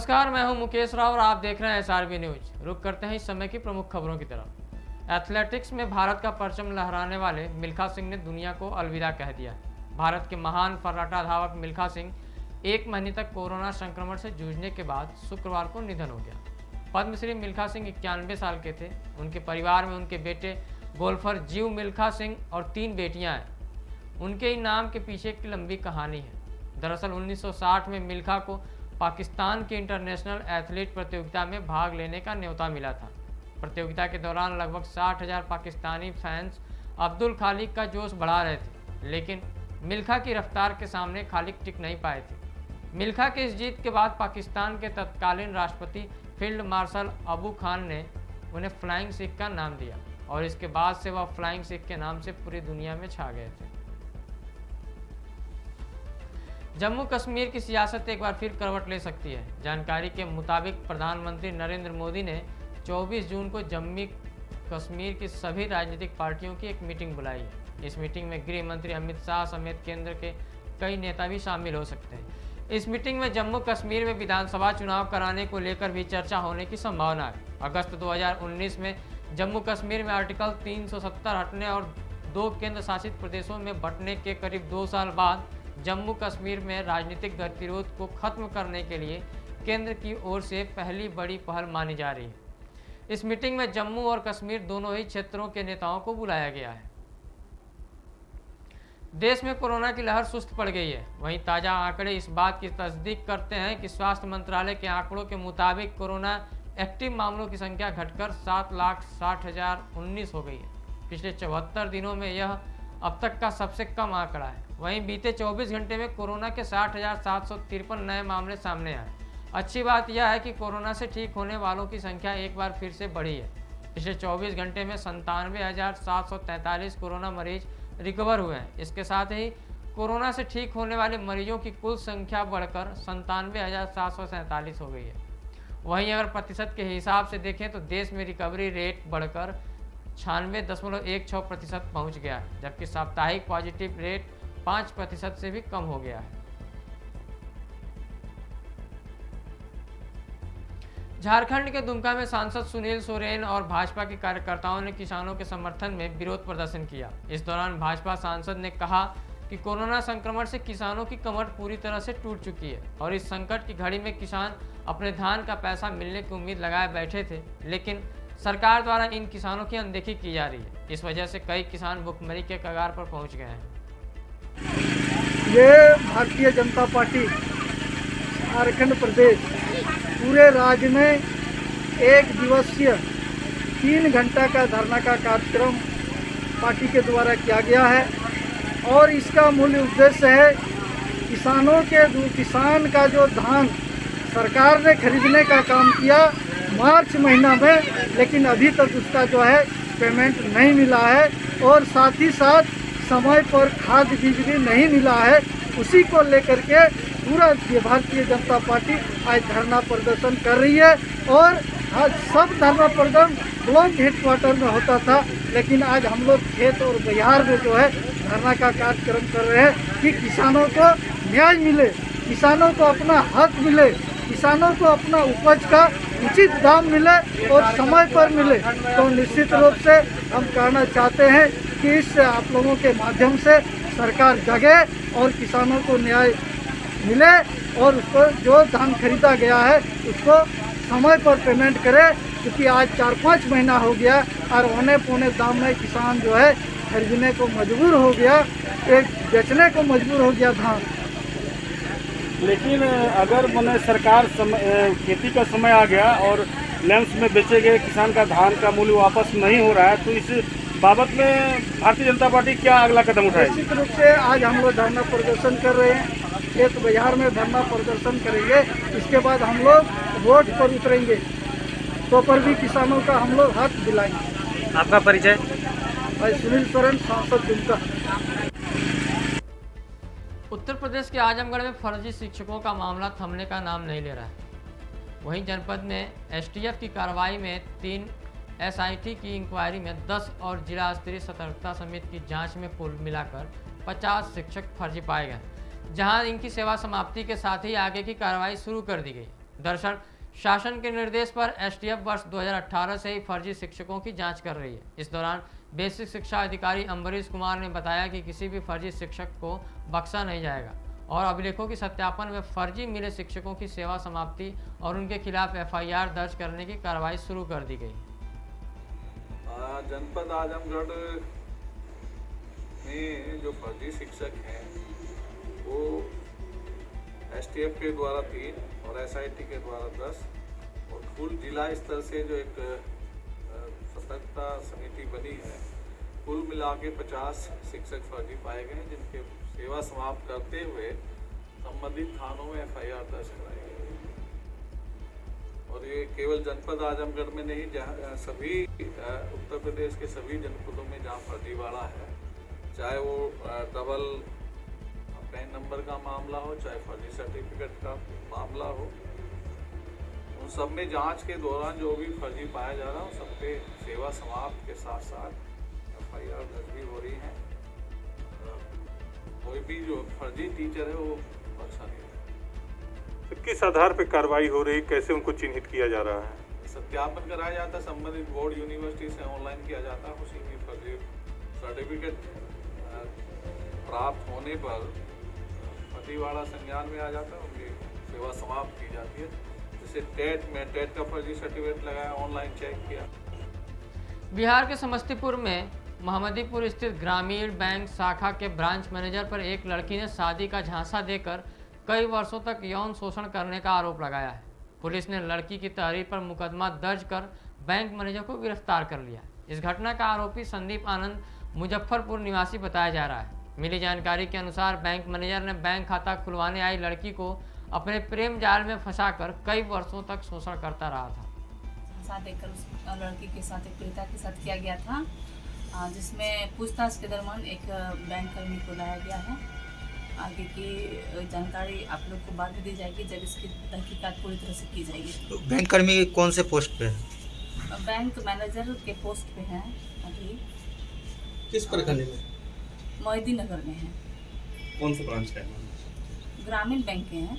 नमस्कार, मैं हूं मुकेश राव और आप देख रहे हैं एसआरबी न्यूज। रुक करते हैं इस समय की प्रमुख खबरों की तरफ। एथलेटिक्स में भारत का परचम लहराने वाले मिल्खा सिंह ने दुनिया को अलविदा कह दिया। भारत के महान फर्राटा धावक मिल्खा सिंह 1 महीने तक कोरोना संक्रमण से जूझने के बाद शुक्रवार को निधन हो गया। पद्मश्री मिल्खा सिंह 91 साल के थे। उनके परिवार में उनके बेटे गोल्फर जीव मिल्खा सिंह और 3 बेटियां हैं। उनके ही नाम के पीछे एक लंबी कहानी है। दरअसल 1960 में मिल्खा को पाकिस्तान की इंटरनेशनल एथलीट प्रतियोगिता में भाग लेने का न्योता मिला था। प्रतियोगिता के दौरान लगभग 60,000 पाकिस्तानी फैंस अब्दुल खालिक का जोश बढ़ा रहे थे, लेकिन मिल्खा की रफ्तार के सामने खालिक टिक नहीं पाए थे। मिल्खा की इस जीत के बाद पाकिस्तान के तत्कालीन राष्ट्रपति फील्ड मार्शल अबू खान ने उन्हें फ्लाइंग सिख का नाम दिया और इसके बाद से वह फ्लाइंग सिख के नाम से पूरी दुनिया में छा गए थे। जम्मू कश्मीर की सियासत एक बार फिर करवट ले सकती है। जानकारी के मुताबिक प्रधानमंत्री नरेंद्र मोदी ने 24 जून को जम्मू कश्मीर की सभी राजनीतिक पार्टियों की एक मीटिंग बुलाई है। इस मीटिंग में गृह मंत्री अमित शाह समेत केंद्र के कई नेता भी शामिल हो सकते हैं। इस मीटिंग में जम्मू कश्मीर में विधानसभा चुनाव कराने को लेकर भी चर्चा होने की संभावना है। अगस्त 2019 में जम्मू कश्मीर में आर्टिकल 370 हटने और 2 केंद्र शासित प्रदेशों में बंटने के करीब 2 साल बाद जम्मू कश्मीर में राजनीतिक गतिरोध को खत्म करने के लिए केंद्र की ओर से पहली बड़ी पहल मानी जा रही है। इस मीटिंग में जम्मू और कश्मीर दोनों ही क्षेत्रों के नेताओं को बुलाया गया है। देश में कोरोना की लहर सुस्त पड़ गई है। वहीं ताज़ा आंकड़े इस बात की तस्दीक करते हैं कि स्वास्थ्य मंत्रालय के आंकड़ों के मुताबिक कोरोना एक्टिव मामलों की संख्या घटकर 7,60,019 हो गई है। पिछले 74 दिनों में यह अब तक का सबसे कम आंकड़ा है। वहीं बीते 24 घंटे में कोरोना के 60,753 नए मामले सामने आए। अच्छी बात यह है कि कोरोना से ठीक होने वालों की संख्या एक बार फिर से बढ़ी है। पिछले 24 घंटे में 97,743 कोरोना मरीज रिकवर हुए हैं। इसके साथ ही कोरोना से ठीक होने वाले मरीजों की कुल संख्या बढ़कर 97,747 हो गई है। वहीं अगर प्रतिशत के हिसाब से देखें तो देश में रिकवरी रेट बढ़कर 96.16% पहुँच गया है, जबकि साप्ताहिक पॉजिटिव रेट 5% से भी कम हो गया है। झारखंड के दुमका में सांसद सुनील सोरेन और भाजपा के कार्यकर्ताओं ने किसानों के समर्थन में विरोध प्रदर्शन किया। इस दौरान भाजपा सांसद ने कहा कि कोरोना संक्रमण से किसानों की कमर पूरी तरह से टूट चुकी है और इस संकट की घड़ी में किसान अपने धान का पैसा मिलने की उम्मीद लगाए बैठे थे, लेकिन सरकार द्वारा इन किसानों की अनदेखी की जा रही है। इस वजह से कई किसान भुखमरी के कगार पर पहुंच गए हैं। ये भारतीय जनता पार्टी झारखंड प्रदेश पूरे राज्य में 1 दिवसीय 3 घंटा का धरना का कार्यक्रम पार्टी के द्वारा किया गया है और इसका मूल उद्देश्य है किसान का जो धान सरकार ने खरीदने का काम किया मार्च महीना में, लेकिन अभी तक उसका जो है पेमेंट नहीं मिला है और साथ ही साथ समय पर खाद बीज भी नहीं मिला है। उसी को लेकर के पूरा भारतीय जनता पार्टी आज धरना प्रदर्शन कर रही है और आज सब धरना प्रदर्शन ब्लॉक हेडक्वार्टर में होता था, लेकिन आज हम लोग खेत और बिहार में जो है धरना का कार्यक्रम कर रहे हैं कि किसानों को न्याय मिले, किसानों को अपना हक मिले, किसानों को अपना उपज का उचित दाम मिले और समय पर मिले। तो निश्चित रूप से हम कहना चाहते हैं कि इस आप लोगों के माध्यम से सरकार जगे और किसानों को न्याय मिले और उसको जो धान खरीदा गया है उसको समय पर पेमेंट करे, क्योंकि आज 4-5 महीना हो गया और औने पौने दाम में किसान जो है खरीदने को मजबूर हो गया, एक बेचने को मजबूर हो गया धान। लेकिन अगर मैंने सरकार खेती का समय आ गया और लैंप्स में बेचे गए किसान का धान का मूल्य वापस नहीं हो रहा है, तो इस बाबत में भारतीय जनता पार्टी क्या अगला कदम उठाएगी? निश्चित रूप से आज हम लोग धरना प्रदर्शन कर रहे हैं, खेत बाजार में धरना प्रदर्शन करेंगे। इसके बाद हम लोग रोड पर उतरेंगे, तो पर भी किसानों का हम लोग हक दिलाएंगे। आपका परिचय? भाई सुनील सोरेन, सांसद दुमका। उत्तर प्रदेश के आजमगढ़ में फर्जी शिक्षकों का मामला थमने का नाम नहीं ले रहा है। वहीं जनपद में एसटीएफ की कार्रवाई में 3 एसआईटी की इंक्वायरी में 10 और जिला स्तरीय सतर्कता समिति की जांच में कुल मिलाकर 50 शिक्षक फर्जी पाए गए, जहां इनकी सेवा समाप्ति के साथ ही आगे की कार्रवाई शुरू कर दी गई। दरअसल शासन के निर्देश पर एसटीएफ वर्ष 2018 से ही फर्जी शिक्षकों की जांच कर रही है। इस दौरान बेसिक शिक्षा अधिकारी अम्बरीश कुमार ने बताया कि किसी भी फर्जी शिक्षक को बख्शा नहीं जाएगा और अभिलेखों के सत्यापन में फर्जी मिले शिक्षकों की सेवा समाप्ति और उनके खिलाफ एफआईआर दर्ज करने की कार्रवाई शुरू कर दी गई। जनपद आजमगढ़ में जो फर्जी शिक्षक हैं वो एसटीएफ के द्वारा 3 और एसआईटी के द्वारा 10 और कुल जिला स्तर से जो एक सतर्कता समिति बनी है, कुल मिला के 50 शिक्षक फर्जी पाए गए, जिनके सेवा समाप्त करते हुए संबंधित थानों में एफआईआर दर्ज कराई गई। और ये केवल जनपद आजमगढ़ में नहीं, जहाँ सभी उत्तर प्रदेश के सभी जनपदों में जहाँ फर्जीवाड़ा है, चाहे वो डबल पैन नंबर का मामला हो, चाहे फर्जी सर्टिफिकेट का मामला हो, उन सब में जांच के दौरान जो भी फर्जी पाया जा रहा है, सब पे सेवा समाप्त के साथ साथ एफआईआर दर्ज भी हो रही है। कोई भी जो फर्जी टीचर है वो बख्शा नहीं है। किस आधार पर कार्रवाई हो रही, कैसे उनको चिन्हित किया जा रहा है? सत्यापन कराया जाता है, संबंधित बोर्ड यूनिवर्सिटी से ऑनलाइन किया जाता है, उसी में फर्जी सर्टिफिकेट प्राप्त होने पर फर्जीवाड़ा संज्ञान में आ जाता है, उनकी सेवा समाप्त की जाती है। जैसे टेट का फर्जी सर्टिफिकेट लगाया, ऑनलाइन चेक किया। बिहार के समस्तीपुर में मोहम्मदीपुर स्थित ग्रामीण बैंक शाखा के ब्रांच मैनेजर पर एक लड़की ने शादी का झांसा देकर कई वर्षों तक यौन शोषण करने का आरोप लगाया है। पुलिस ने लड़की की तहरीर पर मुकदमा दर्ज कर बैंक मैनेजर को गिरफ्तार कर लिया। इस घटना का आरोपी संदीप आनंद मुजफ्फरपुर निवासी बताया जा रहा है। मिली जानकारी के अनुसार बैंक मैनेजर ने बैंक खाता खुलवाने आई लड़की को अपने प्रेम जाल में फंसाकर कई वर्षों तक शोषण करता रहा था। साथ देकर उस लड़की के साथ एक पीड़िता के साथ किया गया था, जिसमें पूछताछ के दौरान एक बैंक कर्मी को लाया गया है। आगे की जानकारी आप लोग को बाद में दी जाएगी जब इसकी तहकीकात पूरी तरह से की जाएगी। तो बैंक कर्मी कौन से पोस्ट पे है? बैंक मैनेजर के पोस्ट पे हैं अभी। किस प्रखंड में? मोहिद्दीन नगर में है। कौन सा ब्रांच है? ग्रामीण बैंक के हैं।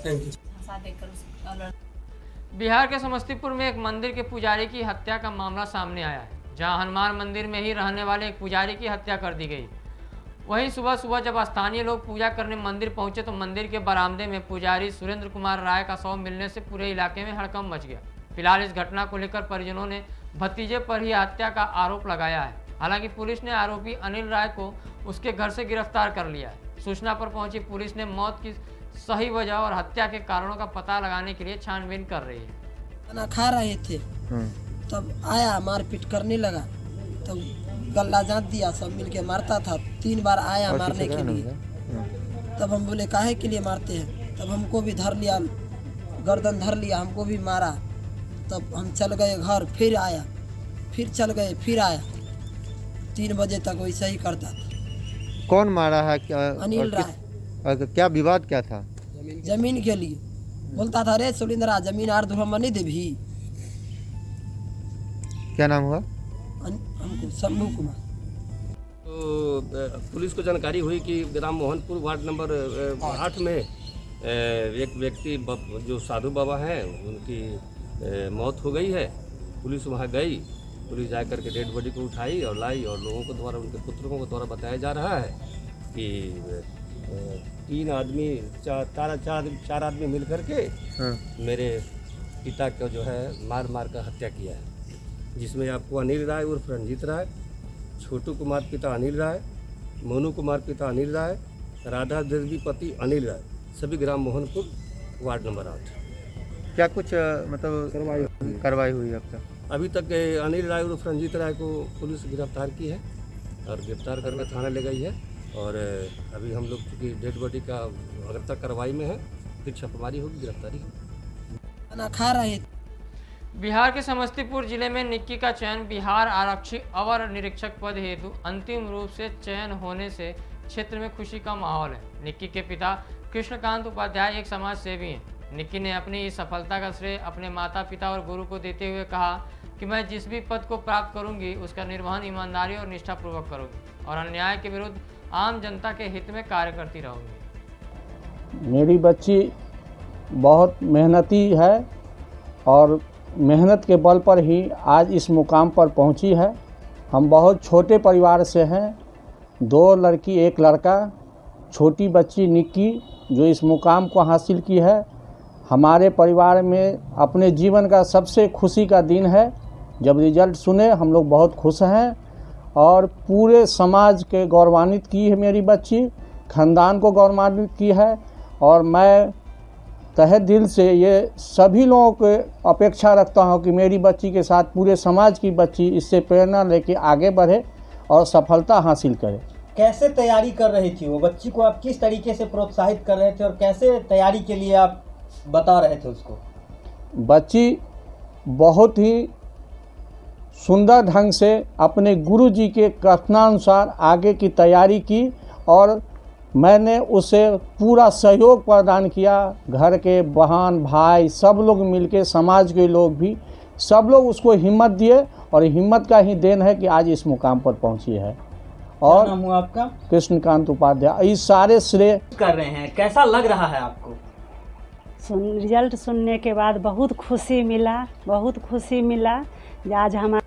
Thank you. साथ देकर उस बिहार के समस्तीपुर में एक मंदिर के पुजारी की हत्या का मामला सामने आया है, जहां हनुमान मंदिर में ही रहने वाले एक पुजारी की हत्या कर दी गई। वहीं सुबह सुबह जब स्थानीय लोग पूजा करने मंदिर पहुंचे तो मंदिर के बरामदे में पुजारी सुरेंद्र कुमार राय का शव मिलने से पूरे इलाके में हड़कंप मच गया। फिलहाल इस घटना को लेकर परिजनों ने भतीजे पर ही हत्या का आरोप लगाया है। हालांकि पुलिस ने आरोपी अनिल राय को उसके घर से गिरफ्तार कर लिया है। सूचना पर पहुंची पुलिस ने मौत की सही वजह और हत्या के कारणों का पता लगाने के लिए छानबीन कर रही है। खाना खा रहे थे, तब आया मारपीट करने लगा, तब गला जात दिया, सब मिलके मारता था। 3 बार आया मारने के लिए। तब हम बोले काहे के लिए मारते हैं? तब हमको भी धर लिया, गर्दन धर लिया, हमको भी मारा। तब हम चल गए घर, फिर आया, फिर चल गए, फिर आया। 3 बजे तक वैसा ही करता था। कौन मारा है? अनिल राय। क्या विवाद क्या था? जमीन के लिए बोलता था, रे सुरेंद्रा जमीन आर धुरम नहीं देभी। क्या नाम हुआ? हमको शंभू कुमार। तो पुलिस को जानकारी हुई कि ग्राम मोहनपुर वार्ड नंबर 8 में एक व्यक्ति जो साधु बाबा हैं उनकी मौत हो गई है। पुलिस वहां गई, पुलिस जा करके डेड बॉडी को उठाई और लाई, और लोगों को द्वारा, उनके पुत्रों को द्वारा बताया जा रहा है कि 3 आदमी, 4 आदमी मिल करके मेरे पिता को जो है मार कर हत्या किया है, जिसमें आपको अनिल राय उर्फ रंजीत राय, छोटू कुमार पिता अनिल राय, मोनू कुमार पिता अनिल राय, राधा देवी पति अनिल राय, सभी ग्राम मोहनपुर वार्ड नंबर 8। क्या कुछ मतलब कार्रवाई हुई अब तक? अभी तक अनिल राय उर्फ रंजीत राय को पुलिस गिरफ्तार की है और गिरफ्तार करके थाना ले गई है। और अभी हम लोग चूँकि डेड बॉडी का अगर तक कार्रवाई में है, फिर छापेमारी होगी, गिरफ्तारी होगी। खाना खा रहे। बिहार के समस्तीपुर जिले में निक्की का चयन बिहार आरक्षी अवर निरीक्षक पद हेतु अंतिम रूप से चयन होने से क्षेत्र में खुशी का माहौल है। निक्की के पिता कृष्णकांत उपाध्याय एक समाज सेवी हैं। निक्की ने अपनी इस सफलता का श्रेय अपने माता पिता और गुरु को देते हुए कहा कि मैं जिस भी पद को प्राप्त करूंगी उसका निर्वहन ईमानदारी और निष्ठापूर्वक करूंगी और अन्याय के विरुद्ध आम जनता के हित में कार्य करती रहूंगी। मेरी बच्ची बहुत मेहनती है और मेहनत के बल पर ही आज इस मुकाम पर पहुंची है। हम बहुत छोटे परिवार से हैं, 2 लड़की 1 लड़का। छोटी बच्ची निक्की जो इस मुकाम को हासिल की है, हमारे परिवार में अपने जीवन का सबसे खुशी का दिन है। जब रिजल्ट सुने हम लोग बहुत खुश हैं और पूरे समाज के गौरवान्वित की है मेरी बच्ची, ख़ानदान को गौरवान्वित की है। और मैं तहे दिल से ये सभी लोगों को अपेक्षा रखता हूँ कि मेरी बच्ची के साथ पूरे समाज की बच्ची इससे प्रेरणा लेके आगे बढ़े और सफलता हासिल करे। कैसे तैयारी कर रही थी वो बच्ची को, आप किस तरीके से प्रोत्साहित कर रहे थे और कैसे तैयारी के लिए आप बता रहे थे उसको? बच्ची बहुत ही सुंदर ढंग से अपने गुरुजी के कथनानुसार आगे की तैयारी की और मैंने उसे पूरा सहयोग प्रदान किया। घर के बहन भाई सब लोग मिलके, समाज के लोग भी सब लोग उसको हिम्मत दिए और हिम्मत का ही देन है कि आज इस मुकाम पर पहुंची है। और क्या नाम हुआ आपका? कृष्णकांत उपाध्याय। इस सारे श्रेय कर रहे हैं, कैसा लग रहा है आपको? रिजल्ट सुनने के बाद बहुत खुशी मिला। आज हमारे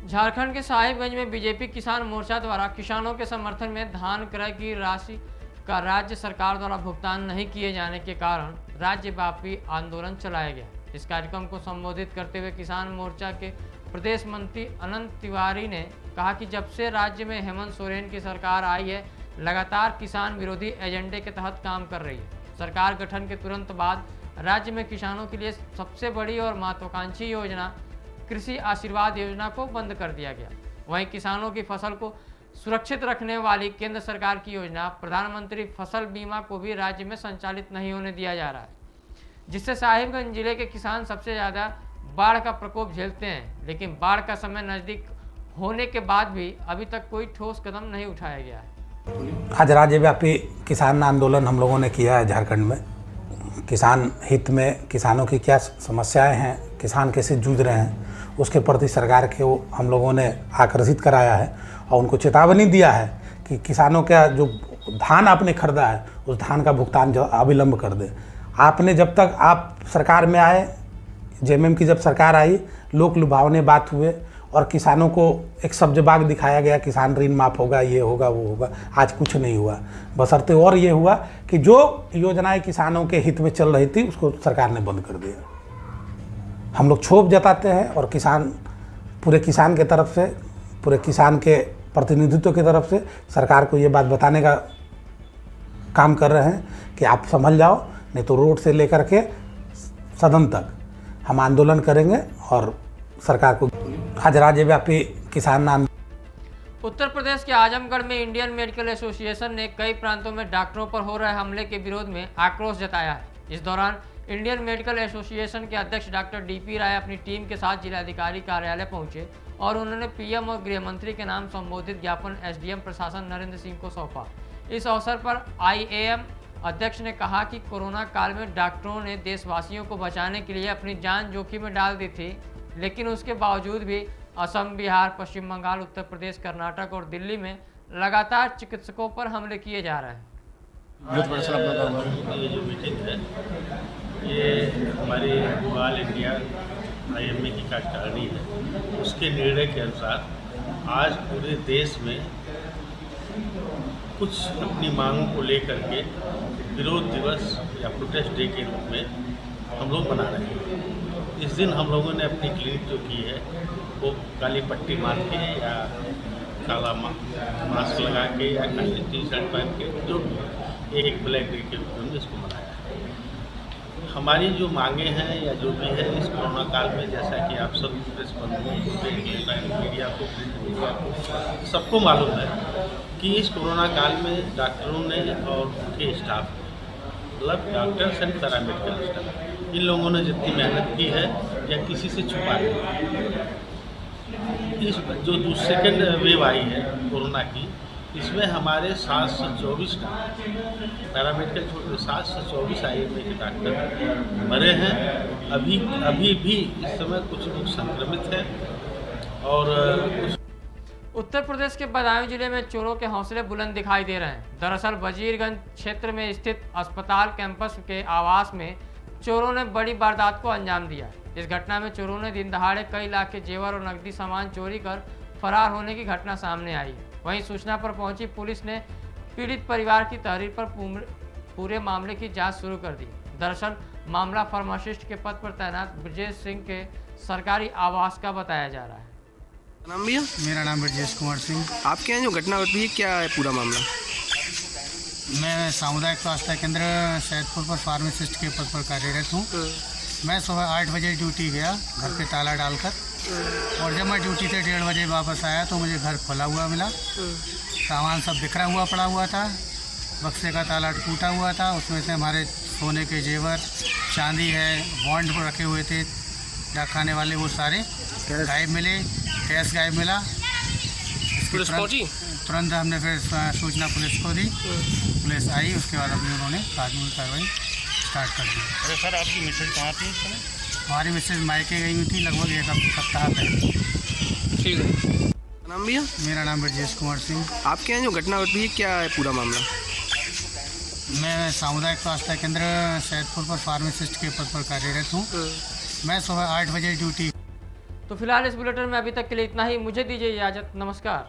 झारखंड के साहिबगंज में बीजेपी किसान मोर्चा द्वारा किसानों के समर्थन में धान क्रय की राशि का राज्य सरकार द्वारा भुगतान नहीं किए जाने के कारण राज्यव्यापी आंदोलन चलाया गया। इस कार्यक्रम को संबोधित करते हुए किसान मोर्चा के प्रदेश मंत्री अनंत तिवारी ने कहा कि जब से राज्य में हेमंत सोरेन की सरकार आई है, लगातार किसान विरोधी एजेंडे के तहत काम कर रही है। सरकार गठन के तुरंत बाद राज्य में किसानों के लिए सबसे बड़ी और महत्वाकांक्षी योजना कृषि आशीर्वाद योजना को बंद कर दिया गया। वहीं किसानों की फसल को सुरक्षित रखने वाली केंद्र सरकार की योजना प्रधानमंत्री फसल बीमा को भी राज्य में संचालित नहीं होने दिया जा रहा है, जिससे साहिबगंज जिले के किसान सबसे ज़्यादा बाढ़ का प्रकोप झेलते हैं। लेकिन बाढ़ का समय नज़दीक होने के बाद भी अभी तक कोई ठोस कदम नहीं उठाया गया है। आज राज्यव्यापी किसान आंदोलन हम लोगों ने किया है झारखंड में। किसान हित में किसानों की क्या समस्याएं हैं, किसान कैसे जूझ रहे हैं, उसके प्रति सरकार को हम लोगों ने आकर्षित कराया है और उनको चेतावनी दिया है कि किसानों का जो धान आपने खरीदा है उस धान का भुगतान जो अविलंब कर दे। आपने जब तक आप सरकार में आए, जेएमएम की जब सरकार आई, लोक लुभावने बात हुए और किसानों को एक सब्जबाग दिखाया गया, किसान ऋण माफ़ होगा, ये होगा वो होगा। आज कुछ नहीं हुआ, बशर्ते और ये हुआ कि जो योजनाएं किसानों के हित में चल रही थी उसको सरकार ने बंद कर दिया। हम लोग क्षोभ जताते हैं और किसान, पूरे किसान के तरफ से, पूरे किसान के प्रतिनिधित्व की तरफ से सरकार को ये बात बताने का काम कर रहे हैं कि आप संभल जाओ, नहीं तो रोड से लेकर के सदन तक हम आंदोलन करेंगे और सरकार को। आज राज्यव्यापी किसान आंदोलन। उत्तर प्रदेश के आजमगढ़ में इंडियन मेडिकल एसोसिएशन ने कई प्रांतों में डॉक्टरों पर हो रहे हमले के विरोध में आक्रोश जताया है। इस दौरान इंडियन मेडिकल एसोसिएशन के अध्यक्ष डॉक्टर डीपी राय अपनी टीम के साथ जिलाधिकारी कार्यालय पहुंचे और उन्होंने पीएम और गृह मंत्री के नाम संबोधित ज्ञापन एसडीएम प्रशासन नरेंद्र सिंह को सौंपा। इस अवसर पर आईएएम अध्यक्ष ने कहा कि कोरोना काल में डॉक्टरों ने देशवासियों को बचाने के लिए अपनी जान जोखिम में डाल दी थी, लेकिन उसके बावजूद भी असम, बिहार, पश्चिम बंगाल, उत्तर प्रदेश, कर्नाटक और दिल्ली में लगातार चिकित्सकों पर हमले किए जा रहे हैं। ये जो मीटिंग है ये हमारे ऑल इंडिया आईएमए की कार्यकारिणी है, उसके निर्णय के अनुसार आज पूरे देश में कुछ अपनी मांगों को लेकर के विरोध दिवस या प्रोटेस्ट डे के रूप में हम लोग मना रहे हैं। इस दिन हम लोगों ने अपनी क्लिनिक जो की है वो काली पट्टी मान के या काला मास्क लगा के या काली टी शर्ट पहन के जो एक ब्लैक डे के रूप में इसको मनाया है। हमारी जो मांगे हैं या जो भी है इस कोरोना काल में, जैसा कि आप सब प्रेस बंधुओं, मीडिया को सबको मालूम है कि इस कोरोना काल में डॉक्टरों ने और उनके स्टाफ, मतलब डॉक्टर्स एंड पैरामेडिकल स्टाफ, इन लोगों ने जितनी मेहनत की है या किसी से छुपा दी। इस जो सेकेंड वेव आई है कोरोना की, इसमें हमारे 724 पैरामेडिकल छोड़ के 724 आईएमए के डॉक्टर मरे हैं। अभी भी इस समय कुछ लोग संक्रमित हैं और उत्तर प्रदेश के बदायूं जिले में चोरों के हौसले बुलंद दिखाई दे रहे हैं। दरअसल वजीरगंज क्षेत्र में स्थित अस्पताल कैंपस के आवास में चोरों ने बड़ी वारदात को अंजाम दिया। इस घटना में चोरों ने दिन दहाड़े कई लाख के जेवर और नकदी सामान चोरी कर फरार होने की घटना सामने आई है। वहीं सूचना पर पहुंची पुलिस ने पीड़ित परिवार की तहरीर पर पूरे मामले की जांच शुरू कर दी। दरअसल मामला फार्मासिस्ट के पद पर तैनात ब्रजेश सिंह के सरकारी आवास का बताया जा रहा है। नाम भैया? मेरा नाम ब्रजेश कुमार सिंह। आपके यहाँ जो घटना घटी है क्या है पूरा मामला? मैं सामुदायिक स्वास्थ्य केंद्र सैदपुर पर फार्मासिस्ट के पद पर कार्यरत हूँ। मैं सुबह 8 बजे ड्यूटी गया घर पे ताला डालकर, और जब मैं ड्यूटी से 1:30 बजे वापस आया तो मुझे घर खुला हुआ मिला। सामान सब बिखरा हुआ पड़ा हुआ था, बक्से का ताला टूटा हुआ था, उसमें से हमारे सोने के जेवर, चांदी है, बॉन्ड रखे हुए थे डाक खाने वाले, वो सारे गायब मिले। कैश गायब मिला। पुलिस पहुंची? तुरंत हमने फिर सूचना पुलिस को दी, पुलिस आई, उसके बाद अभी उन्होंने कानूनी कार्रवाई स्टार्ट कर दी। अरे सर, आपकी मिसेज कहाँ थी इस समय? हमारी मिसेज मायके गई हुई थी लगभग 1 सप्ताह पहले। ठीक है। नाम भैया? मेरा नाम ब्रजेश कुमार सिंह। आपके यहाँ जो घटना घटी है क्या है पूरा मामला? मैं सामुदायिक स्वास्थ्य केंद्र सैदपुर पर फार्मासिस्ट के पद पर कार्यरत हूँ। मैं सुबह 8 बजे ड्यूटी। तो फिलहाल इस बुलेटिन में अभी तक के लिए इतना ही। मुझे दीजिए इजाजत। नमस्कार।